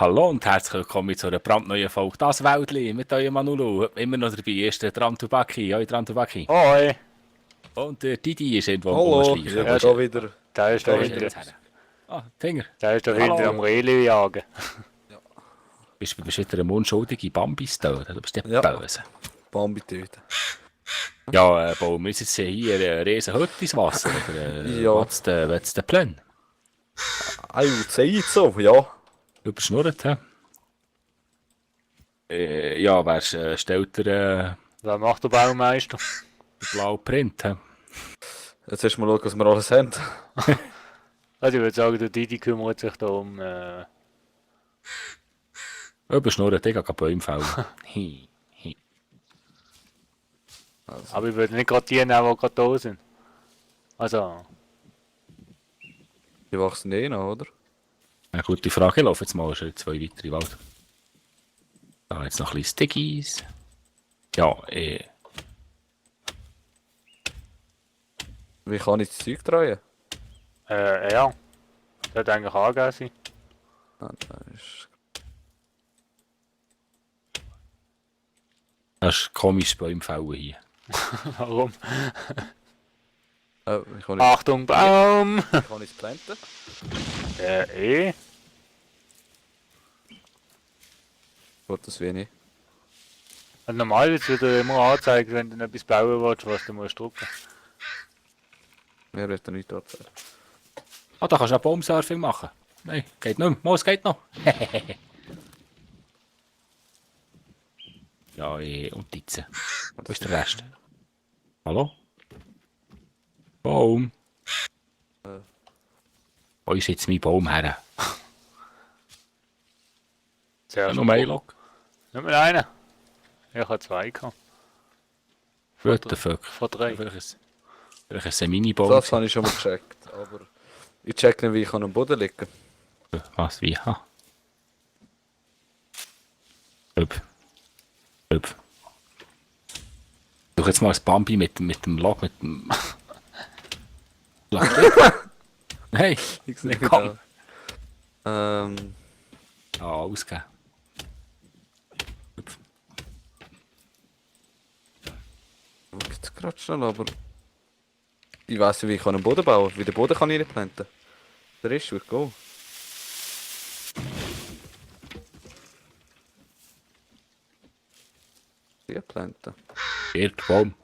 Hallo und herzlich willkommen zu einer brandneuen Folge «Das Wäldli» mit eurem Manulu. Immer noch dabei ist der Trantubaki. Hoi Trantubaki. Hoi! Und der Didi ist irgendwo am Hallo, Rumschleichen. ich Wo bin ist da er? wieder. Der ist da Wo ist er hinten. jetzt her? Ah, Finger. Der ist da Hallo. hinten am Reli jagen. Bist du wieder eine unschuldige Bambis töten? Du bist der Ja. Böse. Bambi töten. Ja, bauen wir jetzt hier eine riesen Hütte ins Wasser? Oder Ja. was ist der Plan? Zeit so, ja. Überschnurrt, hä? Ja, wer stellt der Wer macht der Baumeister? blauen Print? Hä? Jetzt erst mal schauen, was wir alles haben. Also ich würde sagen, der Didi kümmert sich da um... Überschnurrt, ich gehe Bäume fällen. Hi. Aber ich würde nicht gerade die nehmen, die gerade da sind. Also... Die wachsen eh noch, oder? Eine gute Frage. Ich laufe jetzt mal schon 2 weitere Wald. Da jetzt noch ein bisschen Stickies. Ja, Wie kann ich das Zeug drehen? ja. Das sollte eigentlich angehen sein. Ah, das ist... das ist komisch Bäume fällen hier. Warum? Wie kann ich, Achtung, Baum! wie kann ich es planten? Geht das wenig? Und normal wird dir immer angezeigt, wenn du etwas bauen willst, was du musst drücken. Mir wird da nicht angezeigt. Ah, da kannst du auch Baumsurfing machen. Nein, geht nicht mehr. Mal, es geht noch. Ja, und jetzt. Wo ist der Rest? Hallo? Baum? Wo ist jetzt mein Baum her? Zuerst Noch mehr Log? Nicht mehr einen. Ich habe 2 gehabt. What the fuck? Von 3. Welches ein Mini-Baum? Das habe ich schon mal gecheckt, aber... Ich check nicht, wie ich am Boden liegen Was, wie? Ha? Hüb. Doch jetzt mal das Bambi mit dem Log, mit dem... Log. Hey, Ich sehe komm. da. Ah, ausgeben. Hüb. Ich jetzt gerade schnell, aber... Ich weiss nicht, wie ich am Boden bauen kann. Wie den Boden kann ich nicht planten. Der Rest wird gehen. Wie planten? Erd, Baum.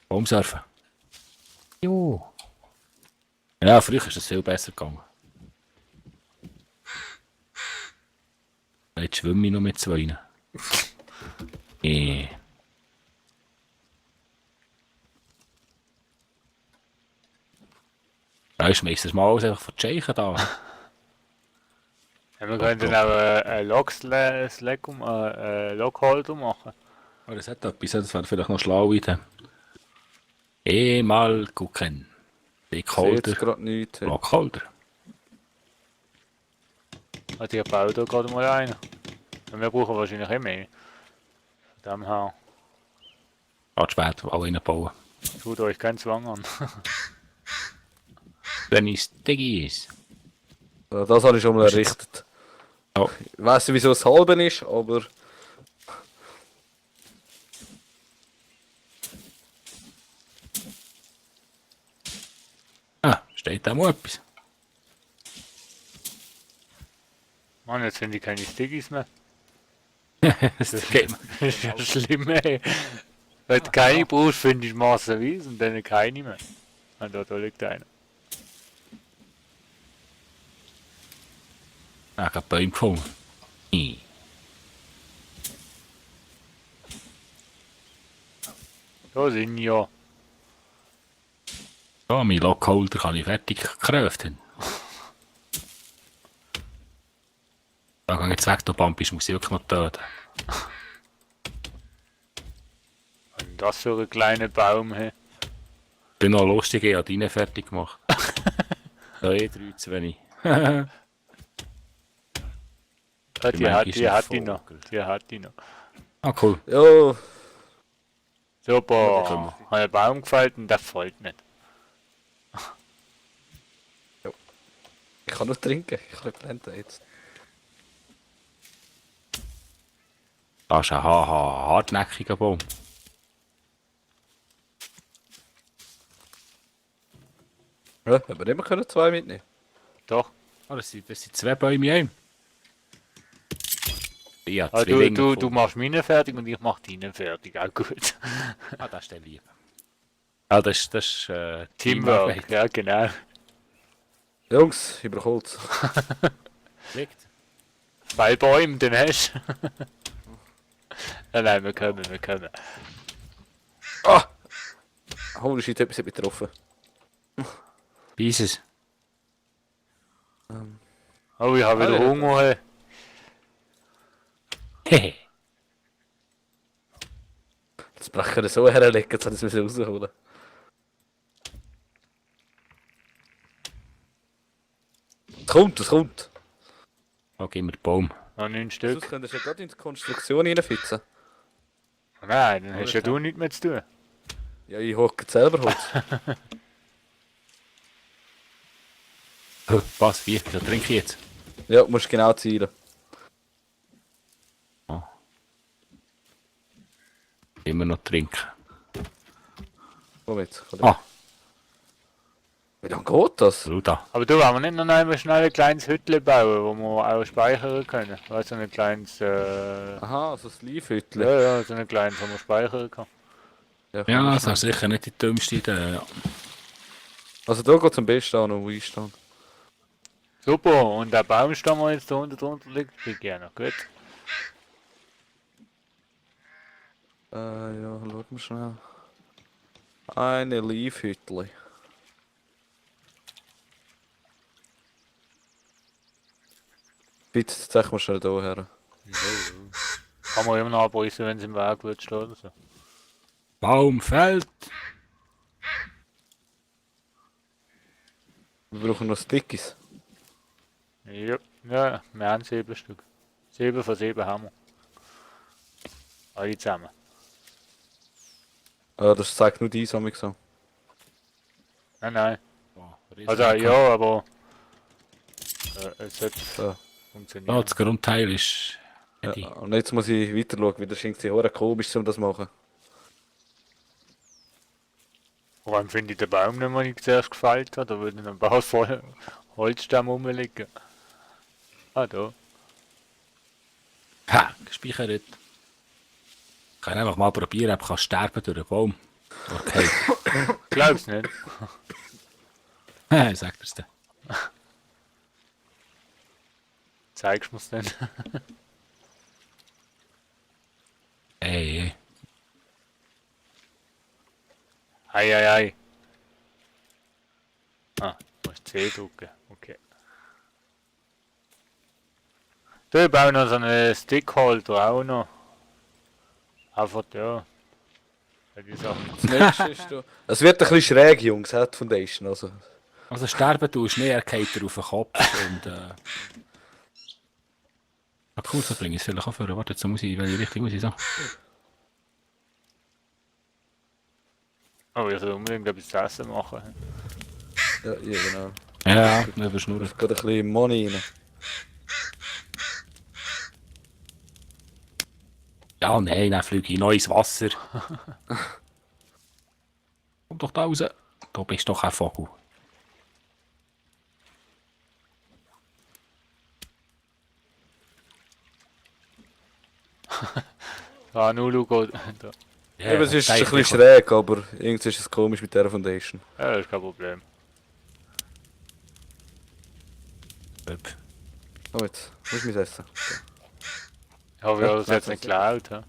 Baumsurfen. Jo. Ja, früher ist es viel besser gegangen. Jetzt schwimme ich noch mit 2. Da ist meistens mal alles einfach von Tschechen da. Ja, wir könnten auch einen Logholder machen. Aber das hat etwas, das wäre vielleicht noch schlau wieder. Mal gucken. Ich sehe Lockholder. jetzt gerade nichts. Lockholder. Also ich baue da gerade mal einen. Und wir brauchen wahrscheinlich immer mehr. Von dem her, Hat später auch reinbauen. tut euch keinen Zwang an. Wenn es Diggi ist. Ja, das habe ich schon mal errichtet. Oh. Ich weiss nicht, wieso es halb ist, aber... Ah, steht da mal etwas. Mann, jetzt finde ich keine Stickies mehr. Das geht mir. Das ist ja schlimm, ey. Wenn du keine brauchst, finde ich massenweise und dann keine mehr. Und da liegt einer. Ah, ich habe Bäume gefunden. Da sind ja. Ja, mein Lockholder kann ich fertig craften. Da gehe ich jetzt weg, du Bambis, muss ich wirklich noch töten. Und das für einen kleinen Baum, hey. Bin noch lustig, ich habe deinen fertig gemacht. Ja, 3 zu wenig. Ja, die hat Vogel. die noch. Die hat die noch. Ah, cool. Ja, Super. können wir. Hat einen Baum gefällt und der fällt nicht. Ich kann nur trinken, ich kann nicht blenden jetzt. Das ist ein hartnäckiger Baum. Ja, haben wir immer können 2 mitnehmen. Doch. Oh, das sind 2 Bäume in einem. Ja, Ah, Zwillinge du gefunden. machst meine fertig und ich mach deine fertig. Auch gut. Ah, das ist der Liebe. Ah, das ist Teamwork, Teamarbeit. ja genau. Jungs, über Holz. Liegt. 2 Bäume, den hast du. Nein, wir können. Ah! Holy shit, etwas hat mich getroffen. Pieces. Oh, ich habe wieder ja. Hunger. Hehe. Jetzt brechen wir so herlegen, jetzt hat es müssen rausholen. Es kommt. Oh, gib mir den Baum. Noch 9 Sonst Stück. könntest du ja gerade in die Konstruktion reinfitzen. Nein, dann hast ja klar. du nichts mehr zu tun. Ja, ich hocke selber Holz. Was? Wie? Wieso trinke ich jetzt? Ja, musst genau zielen. Immer noch trinken. Komm jetzt. Komm Ah, Wie lange geht das? Luda. Aber du, wollen wir nicht noch einmal schnell ein kleines Hütchen bauen, wo wir auch speichern können? Weißt du, ein kleines, Aha, so ein Sleeve-Hütchen. ja, so ein kleines, wo man speichern kann. komm, Ja, schnell. das ist sicher nicht die dümmste Idee. Ja. Also da geht es am besten an, wo ich stehe. Super, und der Baumstamm, der jetzt da unten drunter liegt, liegt ja noch gut. Ja, schauen wir schnell. Eine Leaf-Hütli. Bitte, zeig mal schnell hier her. Kann man immer noch abreißen, wenn es im Weg wird stehen oder so. Baum fällt. Wir brauchen noch Stickies. Ja, ja, wir haben 7 Stück. 7 von 7 haben wir. Alle zusammen. Das zeigt nur die Sammlung so. Nein. Oh, Also ja, aber es hat So. Ja, funktioniert. das Grundteil ist. Eddie. Ja, und jetzt muss ich weiter schauen, weil das ist irgendwie komisch, um das zu machen. Vor allem finde ich den Baum nicht, den ich zuerst gefällt habe. Da würde ein paar voll Holzstämme rumliegen. Ah, da. Ha, gespeichert. Ich kann einfach mal probieren, ob ich kann sterben durch einen Baum. Okay. Glaub's nicht. Sagt er's dir. Zeigst du mir's denn? Ey. Ei. Ah, muss C drücken. Okay. Du, ich baue noch so einen Stickholder auch noch. Einfach, ja. Ja, die Sachen. Das nächste ist da. Es wird ein bisschen schräg, Jungs, hat Foundation. Also sterben tust du nicht, er geht dir auf den Kopf und Ah, cool, so bringe ich es vielleicht auch vor. Warte, jetzt muss ich, welche Richtung muss ich so? Oh, ich soll unbedingt etwas zu essen machen. Ja, genau. Ja, nicht überschnurren. Es geht ein bisschen Money rein. Ja, nein, dann fliege ich neues Wasser. Komm doch da raus. Du bist doch ein Vogel. Ah, Nulu geht. Da. Ja, Eben, es ist ein zeig bisschen dir. schräg, aber irgendwie ist es komisch mit dieser Foundation. Ja, das ist kein Problem. Oh, jetzt, wo ist mein Essen? Ich habe ja das jetzt nicht geklaut. Ja.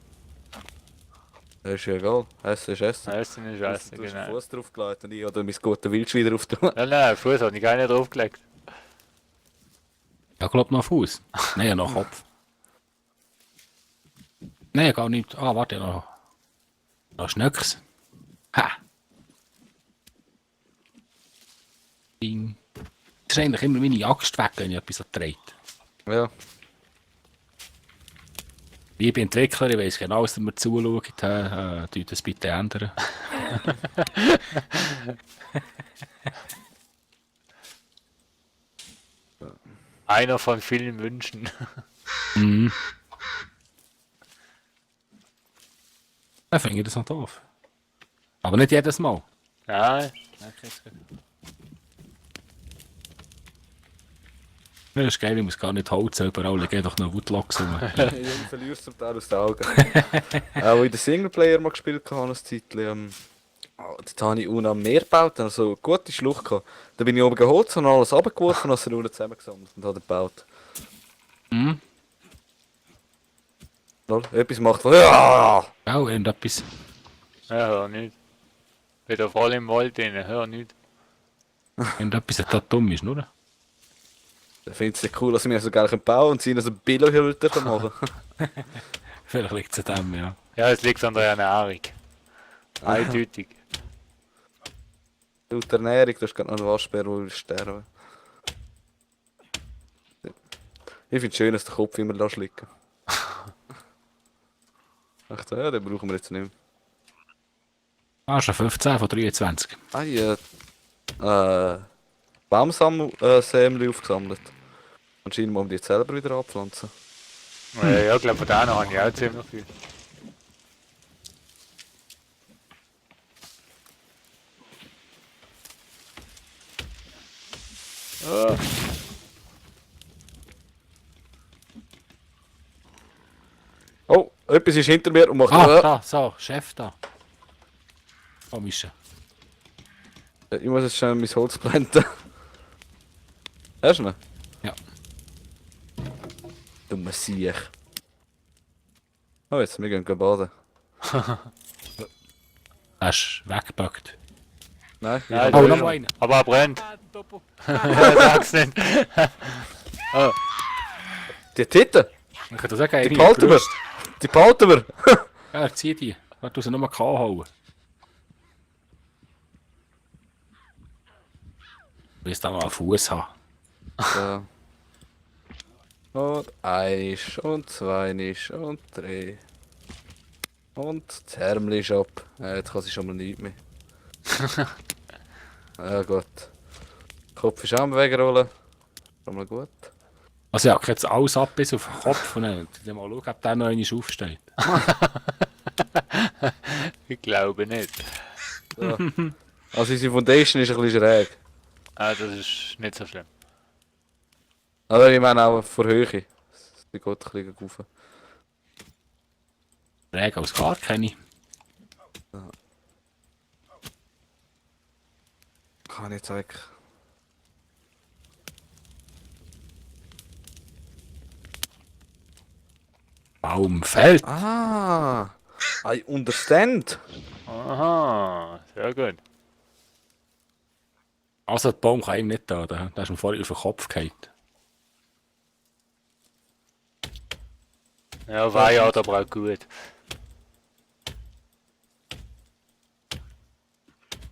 Das ist ja egal, Essen ist Essen. Essen ist Du Essen, hast den genau. Fuß draufgelegt und ich oder mein gutes Wildschwein drauf tun. Nein, Fuß habe ich gar nicht draufgelegt. Ja, glaub noch Fuß. Nein, ja, noch Kopf. Nein, gar nicht. Ah, warte, noch. Noch Schnöcks. Ha! Ding. Das ist eigentlich immer meine Axt weg, wenn ich etwas so dreht. Ja, Liebe Entwickler, ich weiss genau, dass ihr mir zuschaut. Tut das bitte ändern. Einer von vielen Wünschen. Mhm. Dann finde ich das noch doof. Aber nicht jedes Mal. Ja, Das ist geil, ich muss gar nicht Holz überall, ich gehe doch noch Woodlocks rum. Ich verliere es zum Teil aus den Augen. Wo ich den Singleplayer mal gespielt habe, ein Zeitchen, dort habe ich unten am Meer gebaut, also eine gute Schlucht gehabt. Da bin ich oben geholt und alles runtergeworfen und habe es unten zusammengesammelt und habe gebaut. Mhm. Lol, etwas macht ja! Auch irgendetwas. ja, hör nicht. Wieder voll im Wald drin, hör nicht. Irgendetwas, das da dumm ist, oder? Ich finde es cool, dass wir so gerne bauen und sie so Billo-Hülter machen. Vielleicht liegt es an dem, ja. Ja, es liegt an der Ernährung. Eindeutig. Laut der Ernährung, du hast gerade noch einen Waschbär, der will sterben. Ich finde es schön, dass der Kopf immer da liegen. Ach so, ja, den brauchen wir jetzt nicht mehr. Ah, schon 15 von 23. Ah, ja. Baumsämli aufgesammelt. Anscheinend muss man die jetzt selber wieder anpflanzen. Ja, ich glaube, von denen habe ich auch ziemlich viel. Ah, Oh, etwas ist hinter mir und macht... Da, so, Chef da. Oh, Mischa. Ich muss jetzt schnell mein Holz blenden. Hast du ihn? Ja. Dummer Siech. Oh, jetzt, wir gehen baden. Er ist weggepackt. Nein, Nein, ich Oh, da noch ist mal er. einer. Aber er brennt. Sag's nicht. Die Titten, Ich kann das sagen, die behalten wir. Die behalten wir. Ja, zieh die. Warte, du sie nur mal hauen. Ich will da mal einen Fuß haben. So. Und eins, und zwei, und drei. Und das Ärmel ist ab. Ja, jetzt kann sie schon mal nichts mehr. Ja gut. Kopf ist auch am Wegrollen. Schon mal gut. Also ja, ich jetzt alles ab bis auf den Kopf und dann mal schauen, ob der noch einmal aufsteht. Ich glaube nicht. So. Also unsere Foundation ist ein bisschen schräg. Ah, das ist nicht so schlimm. Aber ich meine auch vor Höhe. Sie geht ein bisschen rauf. Reg als gar keine. Kann ich jetzt eigentlich... Baum fällt. Ah! I understand! Aha, sehr gut. Also der Baum kann ihm nicht da, der ist mir vorher auf den Kopf gefallen. Ja, war ja aber auch gut.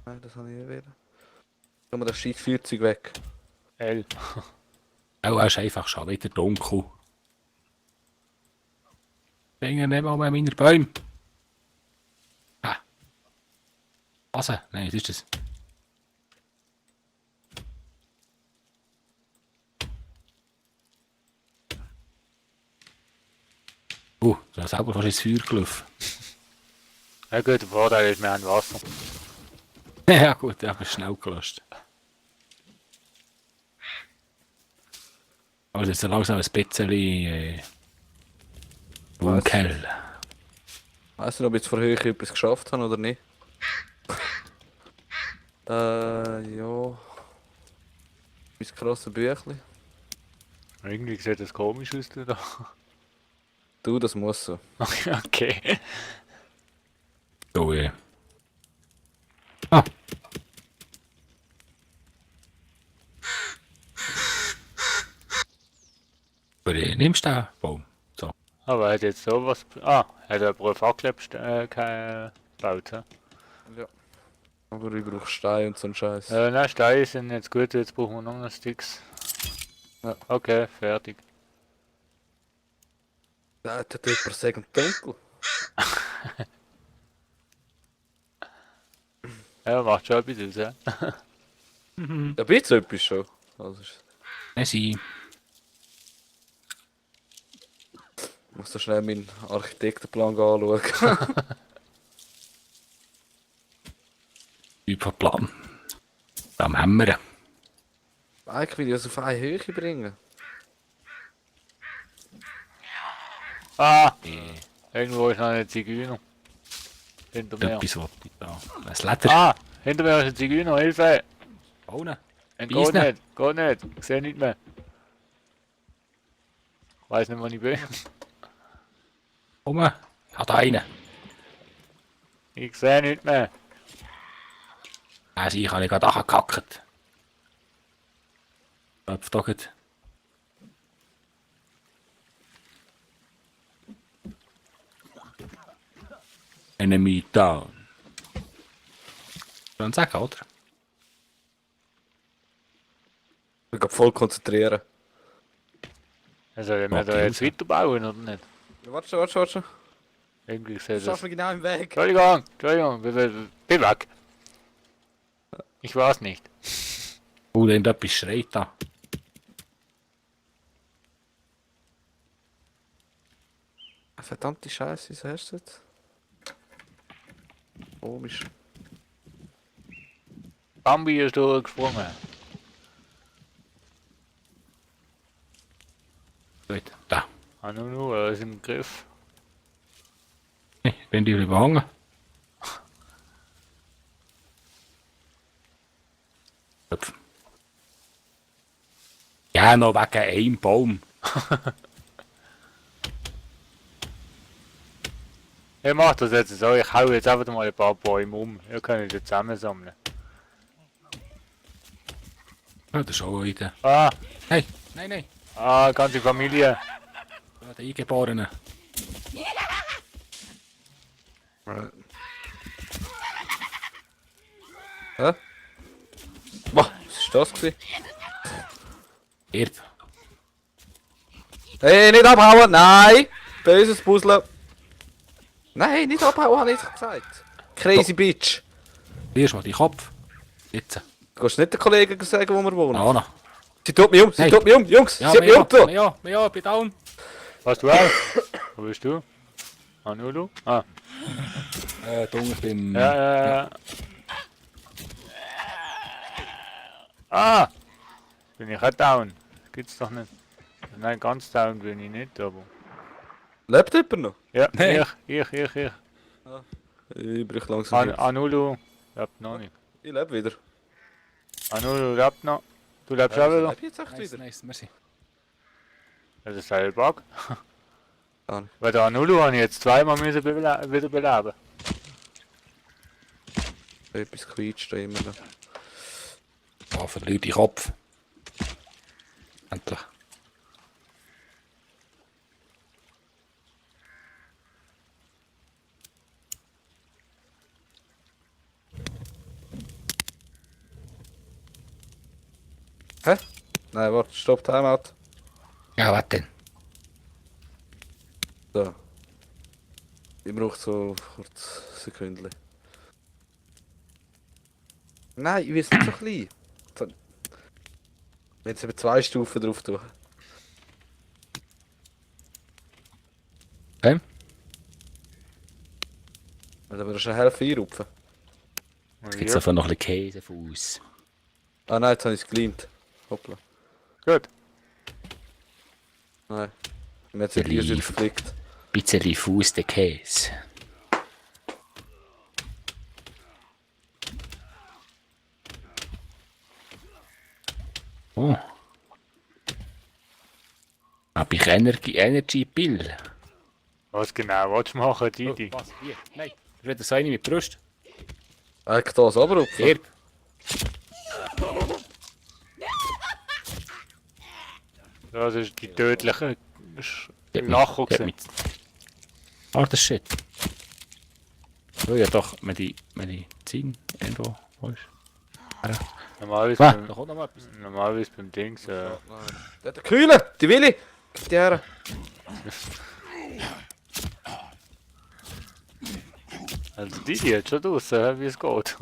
Nein, das habe ich nicht wieder. Schauen wir das scheiß Feuerzeug weg. L. Oh, er ist einfach schon wieder dunkel. Finger nicht mal mehr meiner Bäume. Ah. Was? Nein, was ist das? Da ist selber fast ins Feuer gelaufen. Ja gut, der Vorteil ist, wir haben Wasser. Ja gut, ich habe schnell gelöscht. Also jetzt langsam ein bisschen dunkel. Weiss nicht, ob ich jetzt vor Höhe etwas geschafft habe oder nicht. Ja. Mein krasses Büchlein. Irgendwie sieht das komisch aus da. Du, das muss so. Okay. So, Ah. Aber nimmst du den Baum? So. Aber er hat jetzt sowas. Ah, hat er eine Fackel gebaut, hä? Ja. Aber ich brauche Stein und so einen Scheiß. Nein, Steine sind jetzt gut, jetzt brauchen wir noch Sticks. Ja. Okay, fertig. Da hat jemand sagen dunkel. Ja, macht schon etwas aus, ja? Ja, bitte etwas schon. Also, Messi. muss da schnell meinen Architektenplan anschauen. Überplan. Am Hämmern. Eigentlich will ich das auf eine Höhe bringen. Ah! Irgendwo ist noch ein Zigeuner. Hinter mir. Etwas, was ich da. Ein Leder. Ah! Hinter mir ist ein Zigeuner, Hilfe! Ohne. Geht Beisne. nicht, geht nicht. Ich sehe nicht mehr. Ich weiß nicht, wo ich bin. Komm. Hat einen. Ich sehe nicht mehr. Also ich habe gerade angekackt. Läuft doch gut. Enemy down. Schon sagen, oder? Ich kann voll konzentrieren. Also, wenn wir Okay, da jetzt raus. weiterbauen oder nicht? Warte. Irgendwie sehe Das das. schaffen wir genau im Weg. Entschuldigung, bin weg. Ich weiß nicht. Oh, irgendetwas schreit da. Verdammte Scheiße, was hast du jetzt? Komisch. Bambi ist durchgesprungen. Gut, da. Ah, nur, er ist im Griff. Ich bin die überhangen. Hüpf. Ja, noch wegen einem Baum. Ich mach das jetzt so, ich hau jetzt einfach mal ein paar Bäume um. Ihr könnt die zusammensammeln. Ja, das ist auch wieder. Ah, Hey, nein. ah, ganze Familie. Ja, der Eingeborene. Hä? Boah, was ist das gewesen? Erb. Hey, nicht abhauen! Nein! Böses Puzzle! Nein, nicht abhauen, habe ich gesagt. Crazy Bitch! Erst mal die Kopf. Jetzt. Du kannst nicht den Kollegen sagen, wo wir wohnen. Da noch. Sie tut mich um, sie Nein. tut mich um, Jungs! Ja, Sie hat mich umgetan! ja, ich bin down. Hast du auch? Wo bist du? Ah, nur du? Ah, Dumm, ich bin... ja. Ah! Bin ich auch down? Das gibt's doch nicht. Nein, ganz down bin ich nicht, aber... Lebt jemand noch? Ja, Nein. ich. Ich brauche langsam Hilfe. Anulu lebt noch nicht. Ich lebe wieder. Anulu lebt noch. Du lebst auch wieder? Lebe ich jetzt echt Nice, wieder? nice, merci. Das ist ein Bug. Gar nicht. Weil der Anulu habe ich jetzt zweimal müssen wieder beleben. Etwas quietscht da immer noch. Oh, verliert die Kopf. Endlich. Hä? Nein, warte, stopp, Timeout. Ja, was denn? So. Ich brauche so kurz Sekündchen. Nein, ich will es nicht so klein. So. Wenn jetzt eben 2 Stufen drauf tun. Okay. Dann würdest du helfen einrupfen. Jetzt gibt es einfach noch ein bisschen Käsefuß. Ah nein, jetzt habe ich es geleant. Hoppla. Gut. Nein. Mir hat es wieder Lief. geflickt. Bisschen Fuß der Käse. Oh. Hab ich Energy Pill? Was genau willst du machen, Didi? was? Hier? Nein. Das ist wieder so eine mit Brust. Eigentlich das abrupfen. Erb. Das ist die tödliche Geht mich- Lacher geht gewesen. mich- Ah, das Shit. Oh ja, doch, Medizin irgendwo. Wo ist? Normalerweise Da beim, kommt noch mal etwas. normalerweise beim Dings. Der Kühle! Die Willi! Gib die her! Also Didi hat schon draussen, wie es geht.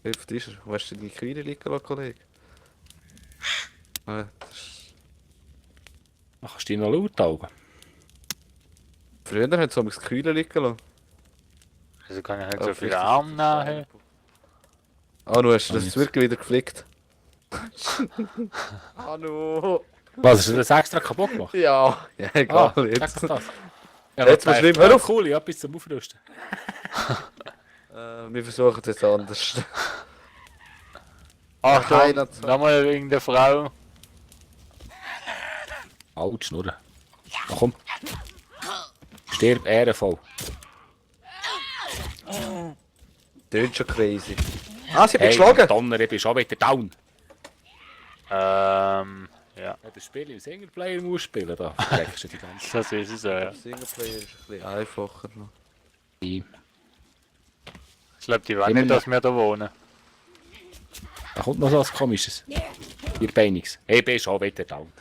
Hilft ist er. Wo hast du deine Kühle liegen lassen, Kollege? Das ist... Dann kannst du dich noch laut halten. Früher hat es das Kühle liegen lassen. Also kann ich nicht Oh, so viele vielleicht ist Arme das nehmen. Ah, du hast Ah, das jetzt. wirklich wieder geflickt. Hallo! Was, hast du das extra kaputt gemacht? Ja, ja, egal. Ah, Jetzt. check doch das. Ja, Jetzt mal schlimm, hör auf. Cool, ja, bis zum Aufrüsten. Wir versuchen es jetzt anders. Achtung, Keiner zu- nochmal wegen der Frau. Halt, Schnurren. Na komm. Stirb ehrenvoll. Tönt schon crazy. Ah, sie hat mich Hey, geschlagen! Donner, ich bin schon wieder down. Ja, Ja, das Spiel im Singleplayer muss spielen, da verreckst du die ganze das ist es ja. Singleplayer ist ein bisschen einfacher noch. Zeit. Ich glaube, die wollen nicht, dass wir da wohnen. Da kommt noch so was Komisches. Ihr Beiniges. Ich bin schon wieder down.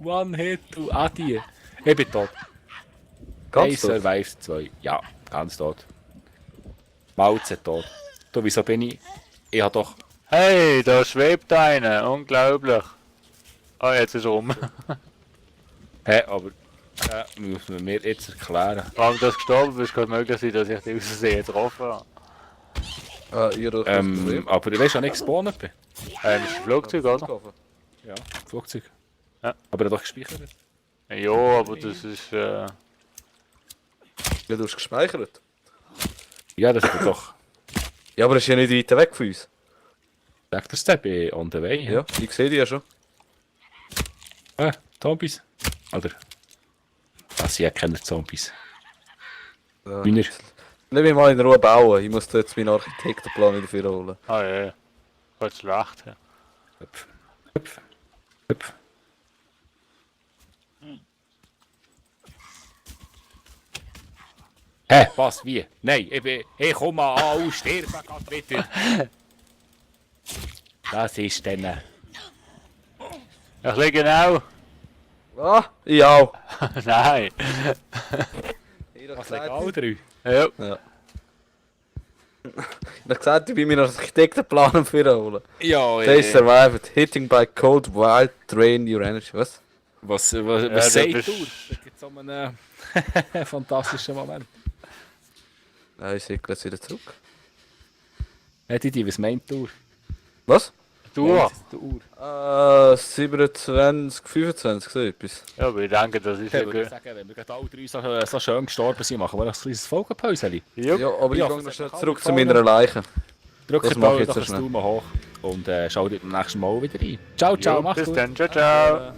One Hit und Adi. Ich bin tot. Ganz Hey, tot. Survives 2. Ja, ganz tot. Mauze tot. Du, wieso bin ich? Ich hab doch... Hey, da schwebt einer. Unglaublich. Ah, jetzt ist er rum. Hä, aber... muss man mir jetzt erklären. Warum du gestorben bist, kann möglich sein, dass ich dich aus Versehen getroffen habe. Ah, ihr habt das Problem. Aber ich weiß schon nicht gespawnt bin. Das ist ein Flugzeug, oder? Ja, Flugzeug. Ja. Aber er hat doch gespeichert. Ja, aber das ist... Ja, du hast gespeichert. Ja, das ist doch... Ja, aber das ist ja nicht weit weg von uns. Sagt der Step, ich on the way. Ja, ich sehe die ja schon. Zombies. Oder? Das sind ja keine Zombies. Ja. Meiner. Lass mich mal in Ruhe bauen. Ich muss da jetzt meinen Architektenplan wieder für holen. Ah ja, geht schlecht. Ja. Hüpf. Hüpf. Hüpf. Hä? Was? Wie? Nein, ich komme an und sterbe gerade wieder. Das ist dann... Ich liege genau. Ah, ich auch. Nein. Was legal drei? Ja. Ja. Ich habe gesagt, ich bin meinen Architektenplan für holen. Ja, They survived, hitting by cold wild drain your energy. Was? Was du sagt bist- du? Da gibt es so einen fantastischen Moment. Nein, ich sehe jetzt wieder zurück. Hätte die, was meint du? Was? Du? Die Uhr. 27, 25, so etwas. Ja, aber ich denke, das ist ja Ich würde gut. sagen, wenn wir gerade alle drei so schön gestorben sind, machen wir ein kleines Folgenpäuschen. Jupp. Ja, aber ich Ja, gehe das noch hat schnell mich zurück auch zu gefallen. meiner Leiche. Drückt Das den mache ich Daumen jetzt so schnell. hoch und schaut beim nächsten Mal wieder rein. Ciao, ciao, Jo, mach's bis gut. dann, ciao, ciao.